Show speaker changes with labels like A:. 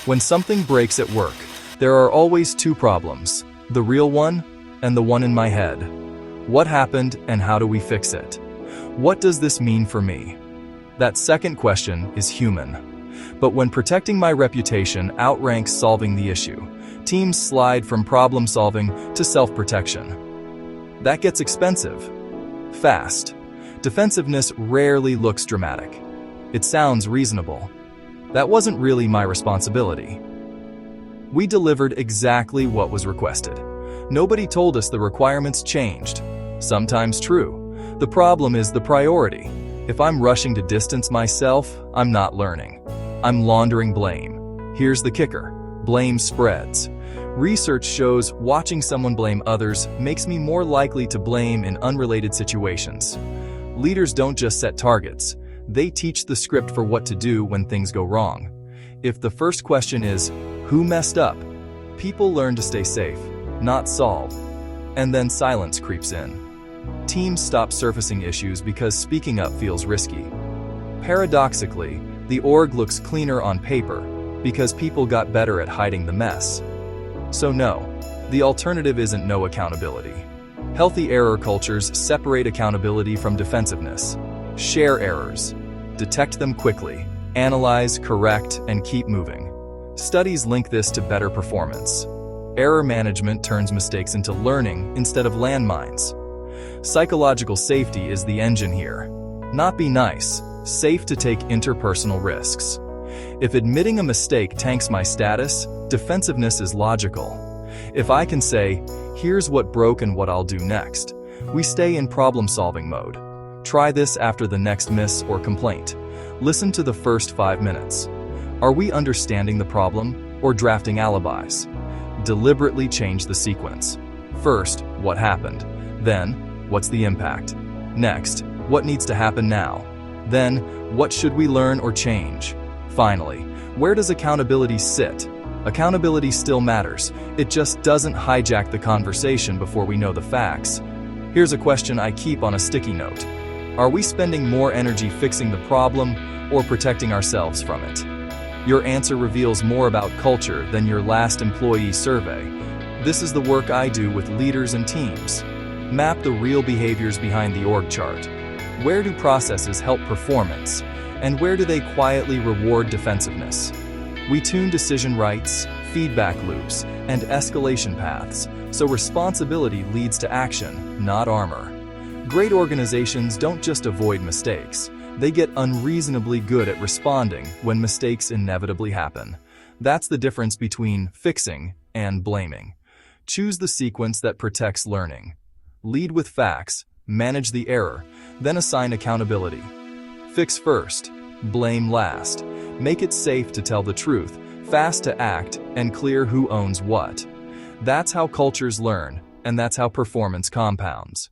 A: When something breaks at work, there are always two problems, the real one and the one in my head. What happened and how do we fix it? What does this mean for me? That second question is human. But when protecting my reputation outranks solving the issue, teams slide from problem solving to self-protection. That gets expensive. Fast. Defensiveness rarely looks dramatic. It sounds reasonable. That wasn't really my responsibility. We delivered exactly what was requested. Nobody told us the requirements changed. Sometimes true. The problem is the priority. If I'm rushing to distance myself, I'm not learning. I'm laundering blame. Here's the kicker. Blame spreads. Research shows watching someone blame others makes me more likely to blame in unrelated situations. Leaders don't just set targets. They teach the script for what to do when things go wrong. If the first question is, who messed up? People learn to stay safe, not solve. And then silence creeps in. Teams stop surfacing issues because speaking up feels risky. Paradoxically, the org looks cleaner on paper because people got better at hiding the mess. So no, the alternative isn't no accountability. Healthy error cultures separate accountability from defensiveness. Share errors. Detect them quickly. Analyze, correct, and keep moving. Studies link this to better performance. Error management turns mistakes into learning instead of landmines. Psychological safety is the engine here. Not be nice, safe to take interpersonal risks. If admitting a mistake tanks my status, defensiveness is logical. If I can say, here's what broke and what I'll do next, we stay in problem-solving mode. Try this after the next miss or complaint. Listen to the first 5 minutes. Are we understanding the problem or drafting alibis? Deliberately change the sequence. First, what happened? Then, what's the impact? Next, what needs to happen now? Then, what should we learn or change? Finally, where does accountability sit? Accountability still matters. It just doesn't hijack the conversation before we know the facts. Here's a question I keep on a sticky note. Are we spending more energy fixing the problem or protecting ourselves from it? Your answer reveals more about culture than your last employee survey. This is the work I do with leaders and teams. Map the real behaviors behind the org chart. Where do processes help performance? And where do they quietly reward defensiveness? We tune decision rights, feedback loops, and escalation paths, so responsibility leads to action, not armor. Great organizations don't just avoid mistakes. They get unreasonably good at responding when mistakes inevitably happen. That's the difference between fixing and blaming. Choose the sequence that protects learning. Lead with facts, manage the error, then assign accountability. Fix first, blame last. Make it safe to tell the truth, fast to act, and clear who owns what. That's how cultures learn, and that's how performance compounds.